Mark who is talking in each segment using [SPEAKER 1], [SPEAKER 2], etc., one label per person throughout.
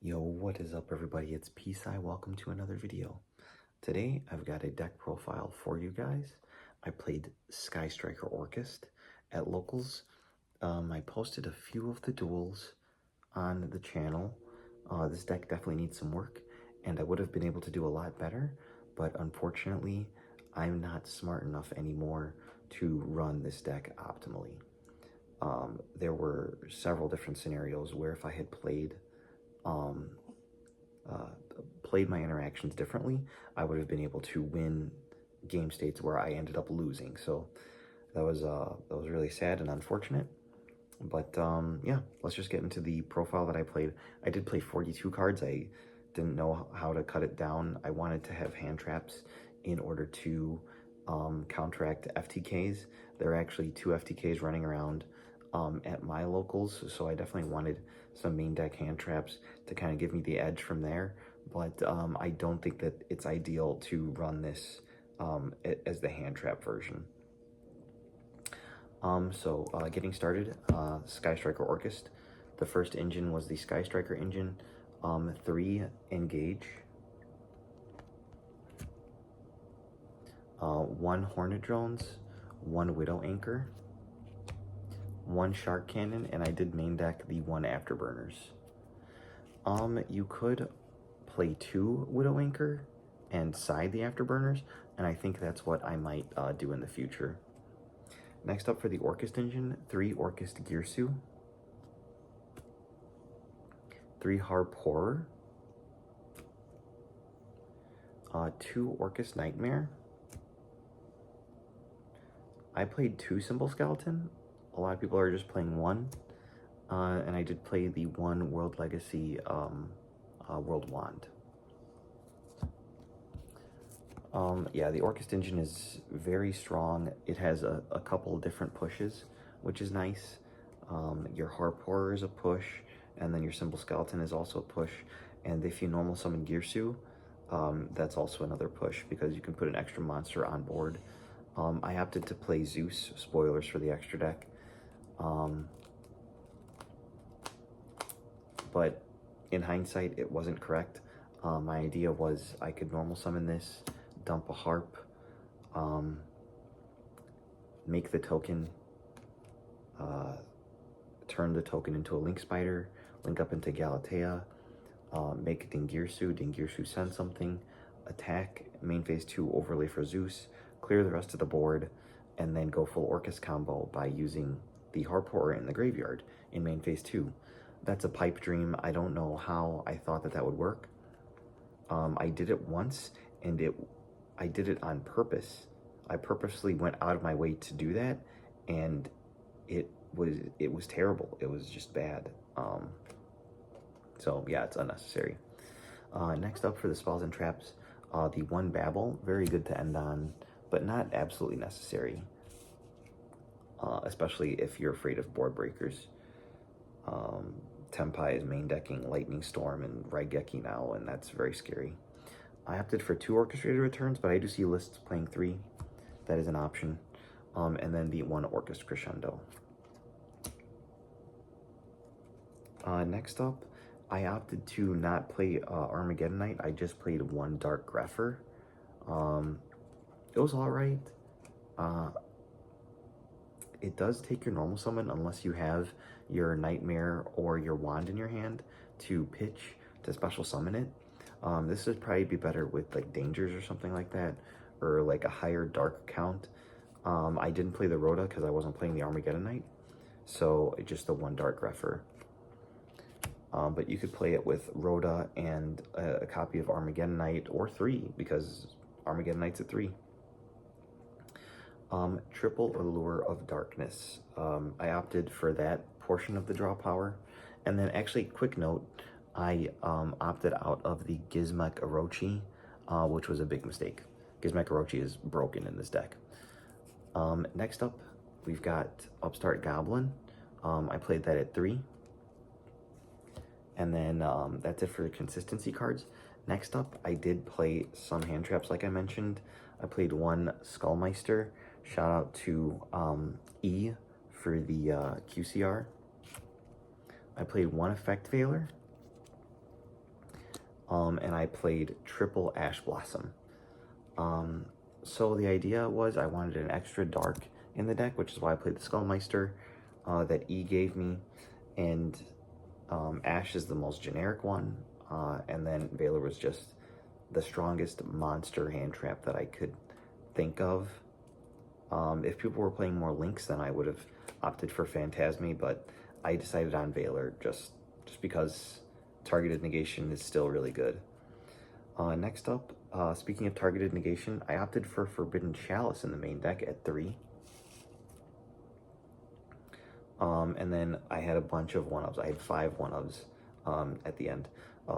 [SPEAKER 1] Yo, what is up everybody? It's psai. Welcome to another video. Today I've got a deck profile for you guys. I played Sky Striker Orcust at locals. I posted a few of the duels on the channel. This deck definitely needs some work and I would have been able to do a lot better, but unfortunately I'm not smart enough anymore to run this deck optimally. There were several different scenarios where if I had um, played my interactions differently, I would have been able to win game states where I ended up losing. So that was really sad and unfortunate. But yeah, let's just get into the profile that I played. I did play 42 cards. I didn't know how to cut it down. I wanted to have hand traps in order to counteract FTKs. There are actually 2 FTKs running around at my locals, so I definitely wanted some main deck hand traps to kind of give me the edge from there. But I don't think that it's ideal to run this as the hand trap version. Getting started, Sky Striker Orcust. The first engine was the Sky Striker engine. 3 engage. 1 Hornet Drones, 1 Widow Anchor, 1 Shark Cannon, and I did main deck the 1 Afterburners. You could play 2 Widow Anchor and side the Afterburners, and I think that's what I might do in the future. Next up for the Orcust engine, 3 Orcust Gearsu, 3 Harp Horror, 2 Orcust Nightmare. I played 2 Symbol Skeleton. A lot of people are just playing 1. And I did play the 1 World Legacy World Wand. Yeah, the Orcust engine is very strong. It has a couple different pushes, which is nice. Your Harp Horror is a push, and then your Symbol Skeleton is also a push. And if you normal summon Gearsu, that's also another push because you can put an extra monster on board. I opted to play Zeus, spoilers for the extra deck. But in hindsight, it wasn't correct. My idea was I could normal summon this, dump a harp, make the token, turn the token into a Link Spider, link up into Galatea, make Dingirsu send something, attack, main phase 2 overlay for Zeus, clear the rest of the board, and then go full Orcust combo by using the Harp Horror in the graveyard in main phase 2. That's a pipe dream. I don't know how I thought that would work. I did it once, and I did it on purpose. I purposely went out of my way to do that, and it was terrible. It was just bad. So yeah, it's unnecessary. Next up for the spells and traps, the 1 Babble, very good to end on, but not absolutely necessary. Especially if you're afraid of board breakers. Tempai is main decking Lightning Storm and Raigeki now, and that's very scary. I opted for 2 Orchestrated Returns, but I do see lists playing 3. That is an option. And then the 1 Orcust Crescendo. Next up, I opted to not play Armageddon Knight. I just played 1 Dark Grepher. It was alright. It does take your normal summon unless you have your Nightmare or your Wand in your hand to pitch to special summon it. This would probably be better with like Dangers or something like that, or like a higher dark count. I didn't play the Rhoda because I wasn't playing the Armageddon Knight, so it's just the 1 Dark Grepher. But you could play it with Rhoda and a copy of Armageddon Knight, or 3, because Armageddon Knight's at 3. Triple Allure of Darkness. I opted for that portion of the draw power. And then actually, quick note, I opted out of the Gizmek Orochi, which was a big mistake. Gizmek Orochi is broken in this deck. Next up, we've got Upstart Goblin. I played that at 3. And then that's it for the consistency cards. Next up, I did play some hand traps like I mentioned. I played 1 Skullmeister. Shout out to E for the QCR. I played 1 Effect Veiler. and I played triple Ash Blossom. So the idea was I wanted an extra dark in the deck, which is why I played the Skullmeister that E gave me, and Ash is the most generic one, and then Valor was just the strongest monster hand trap that I could think of. If people were playing more Lynx, then I would have opted for Phantasme, but I decided on Valor just because targeted negation is still really good. Next up, speaking of targeted negation, I opted for Forbidden Chalice in the main deck at 3. And then I had a bunch of 1-ups. I had 5 1-ups at the end.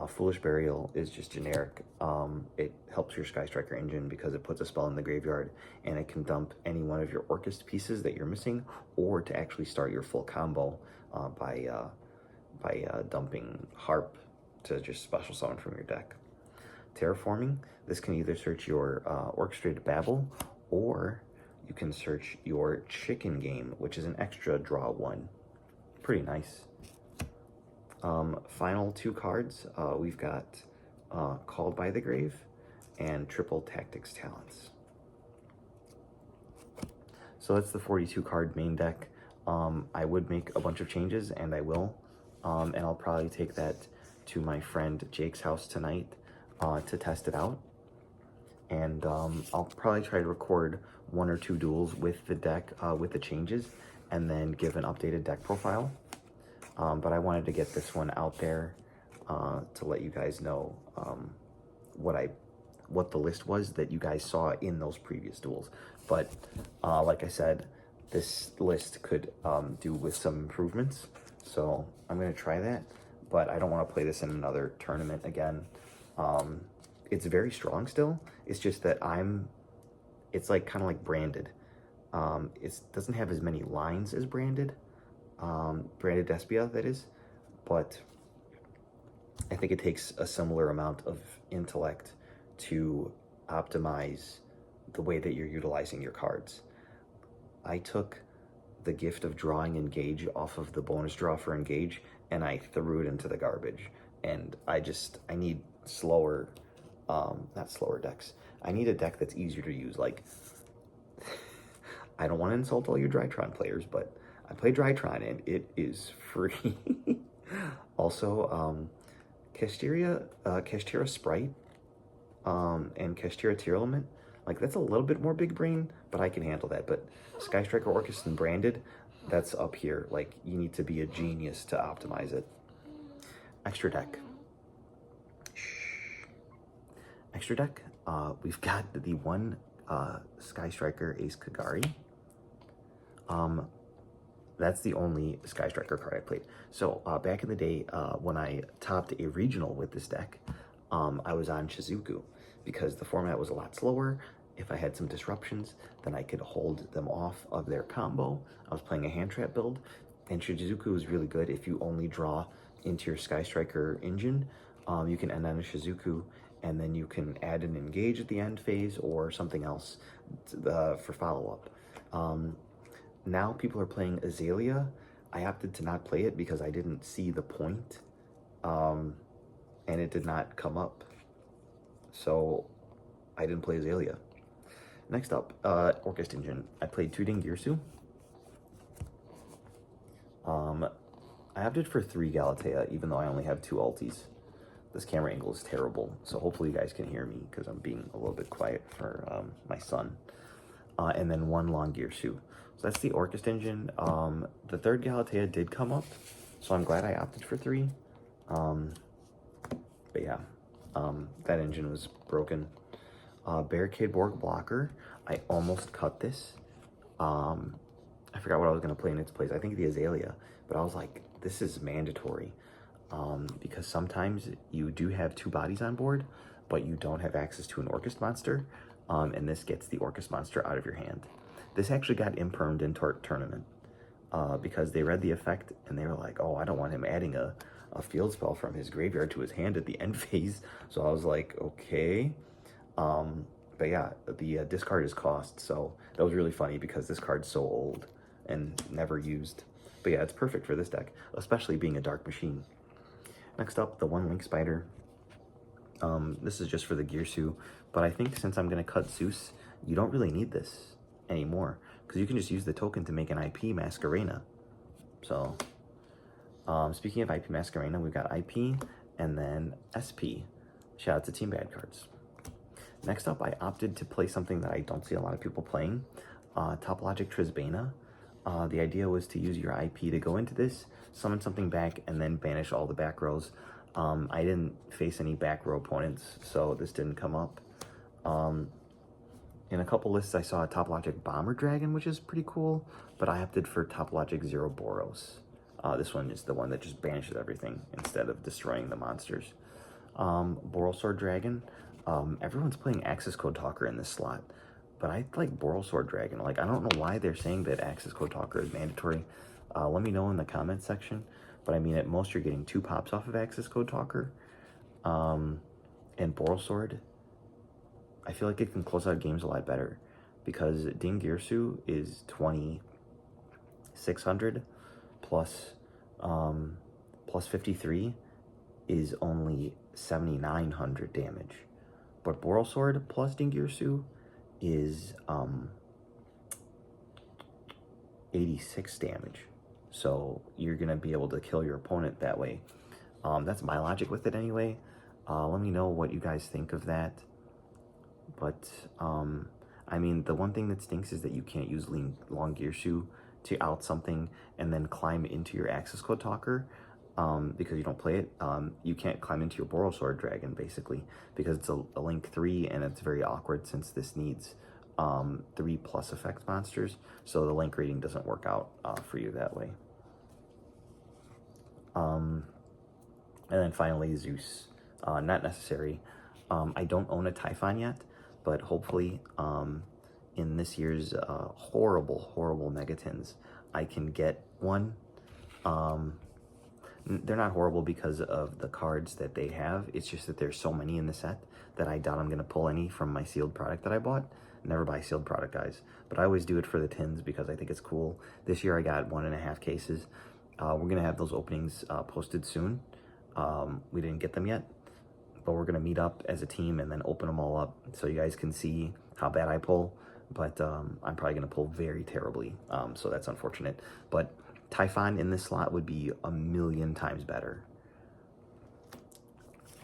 [SPEAKER 1] Foolish Burial is just generic. It helps your Sky Striker engine because it puts a spell in the graveyard, and it can dump any one of your orcust pieces that you're missing, or to actually start your full combo by dumping Harp to just special summon from your deck. Terraforming, this can either search your Orchestrated Babel, or you can search your Chicken Game, which is an extra draw 1. Pretty nice. Final 2 cards, we've got Called by the Grave and Triple Tactics Talents. So that's the 42 card main deck. I would make a bunch of changes, and I will, and I'll probably take that to my friend Jake's house tonight to test it out. And I'll probably try to record 1 or 2 duels with the deck, with the changes, and then give an updated deck profile. But I wanted to get this one out there to let you guys know what the list was that you guys saw in those previous duels. But like I said, this list could do with some improvements, so I'm going to try that. But I don't want to play this in another tournament again. It's very strong still. It's just that it's like kind of like branded. It doesn't have as many lines as branded. Branded Despia, that is, but I think it takes a similar amount of intellect to optimize the way that you're utilizing your cards. I took the gift of drawing Engage off of the bonus draw for Engage, and I threw it into the garbage. And I need slower, not slower decks. I need a deck that's easier to use. Like, I don't want to insult all your Drytron players, but I play Drytron and it is free. Also, Kashtira Sprite and Kashtira Tearlament, like, that's a little bit more big brain, but I can handle that. But Sky Striker Orcust and Branded, that's up here. Like, you need to be a genius to optimize it. Extra deck. Extra deck, we've got the 1 Sky Striker Ace Kagari. That's the only Sky Striker card I played. So back in the day, when I topped a regional with this deck, I was on Shizuku because the format was a lot slower. If I had some disruptions, then I could hold them off of their combo. I was playing a hand trap build, and Shizuku is really good if you only draw into your Sky Striker engine. You can end on a Shizuku, and then you can add an Engage at the end phase or something else for follow-up. Now people are playing Azalea. I opted to not play it because I didn't see the point, and it did not come up. So I didn't play Azalea. Next up, Orcust Engine. I played Tuding Girsu. I opted for 3 Galatea, even though I only have 2 ultis. This camera angle is terrible, so hopefully you guys can hear me because I'm being a little bit quiet for my son. And then 1 Long Girsu. So that's the Orcust Engine. The 3rd Galatea did come up, so I'm glad I opted for 3. But yeah, that engine was broken. Barricade Borg Blocker. I almost cut this. I forgot what I was going to play in its place. I think the Azalea, but I was like, this is mandatory. Because sometimes you do have 2 bodies on board, but you don't have access to an Orcust monster, and this gets the Orcust monster out of your hand. This actually got impermed in tournament because they read the effect and they were like, oh, I don't want him adding a field spell from his graveyard to his hand at the end phase. So I was like, okay. But yeah, the discard is cost, so that was really funny because this card's so old and never used. But yeah, it's perfect for this deck, especially being a Dark Machine. Next up, the 1 Link Spider. This is just for the Gearsu, but I think since I'm going to cut Zeus, you don't really need this anymore, because you can just use the token to make an IP Masquerena. So, speaking of IP Masquerena, we've got IP and then SP. Shout out to Team Bad Cards. Next up, I opted to play something that I don't see a lot of people playing, Topologic Trisbana. The idea was to use your IP to go into this, summon something back, and then banish all the back rows. I didn't face any back row opponents, so this didn't come up. In a couple lists, I saw a Topologic Bomber Dragon, which is pretty cool, but I opted for Topologic Zero Boros. This one is the one that just banishes everything instead of destroying the monsters. Borosword Dragon. Everyone's playing Access Code Talker in this slot, but I like Borosword Dragon. Like, I don't know why they're saying that Access Code Talker is mandatory. Let me know in the comments section. But I mean, at most you're getting 2 pops off of Access Code Talker. And Borosword, I feel like it can close out games a lot better, because Ding Girsu is 2600 plus 53 is only 7900 damage. But Borosword plus Ding Girsu is 86 damage. So you're going to be able to kill your opponent that way. That's my logic with it anyway. Let me know what you guys think of that. But, I mean, the one thing that stinks is that you can't use Long Girsu to out something and then climb into your Access Code Talker, because you don't play it. You can't climb into your Borosword Dragon, basically, because it's a Link 3, and it's very awkward since this needs 3+ effect monsters, so the link rating doesn't work out for you that way. And then finally, Zeus. Not necessary. I don't own a Typhon yet, but hopefully in this year's horrible Megatins, I can get one. They're not horrible because of the cards that they have. It's just that there's so many in the set that I doubt I'm going to pull any from my sealed product that I bought. Never buy sealed product, guys. But I always do it for the tins because I think it's cool. This year I got 1.5 cases. We're going to have those openings posted soon. We didn't get them yet, but we're going to meet up as a team and then open them all up so you guys can see how bad I pull. But I'm probably going to pull very terribly, so that's unfortunate. But Typhon in this slot would be 1,000,000 times better.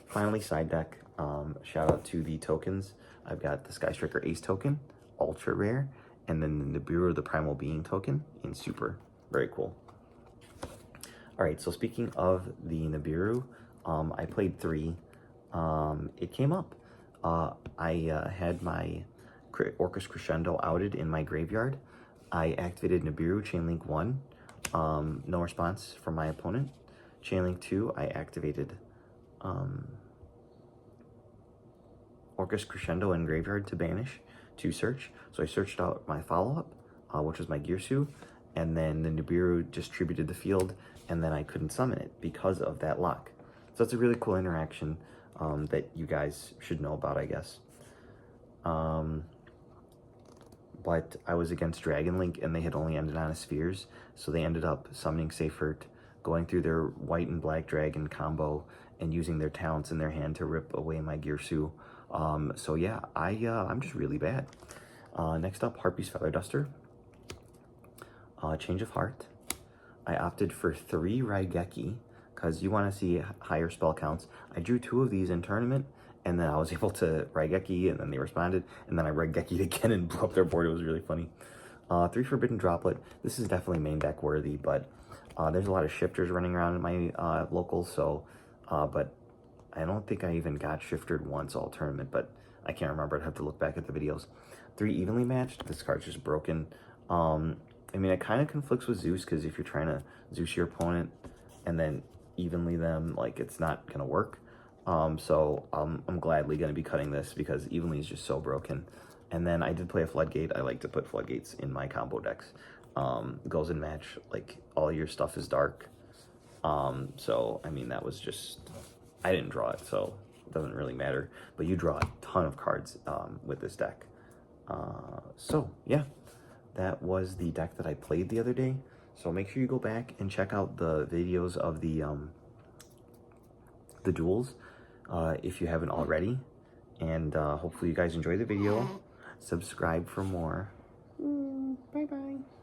[SPEAKER 1] Finally, side deck. Shout out to the tokens. I've got the Sky Striker Ace token, ultra rare, and then the Nibiru the Primal Being token in super. Very cool. All right, so speaking of the Nibiru, I played 3. It came up. I had my Orcust Crescendo outed in my graveyard. I activated Nibiru Chainlink 1. No response from my opponent. Chainlink 2, I activated Orcust Crescendo in graveyard to banish, to search. So I searched out my follow-up, which was my Girsu, and then the Nibiru distributed the field, and then I couldn't summon it because of that lock. So it's a really cool interaction that you guys should know about, I guess. But I was against Dragon Link, and they had only ended on a Spheres, so they ended up summoning Seifert, going through their white and black dragon combo, and using their talents in their hand to rip away my Girsu. So yeah, I'm just really bad. Next up, Harpy's Feather Duster. Change of Heart. I opted for 3 Raigeki, because you want to see higher spell counts. I drew 2 of these in tournament, and then I was able to Raigeki, and then they responded, and then I Raigeki'd again and blew up their board. It was really funny. 3 Forbidden Droplet. This is definitely main deck worthy, but there's a lot of shifters running around in my locals, so, but I don't think I even got shifted once all tournament, but I can't remember. I'd have to look back at the videos. 3 Evenly Matched. This card's just broken. I mean, it kind of conflicts with Zeus, because if you're trying to Zeus your opponent and then evenly them, like, it's not going to work. So I'm gladly going to be cutting this because evenly is just so broken. And then I did play a Floodgate. I like to put Floodgates in my combo decks. Goes in match, like, all your stuff is dark. So, I mean, that was just, I didn't draw it, so it doesn't really matter. But you draw a ton of cards with this deck. So, yeah, that was the deck that I played the other day. So make sure you go back and check out the videos of the duels. if you haven't already. And hopefully you guys enjoy the video. Subscribe for more. Bye-bye.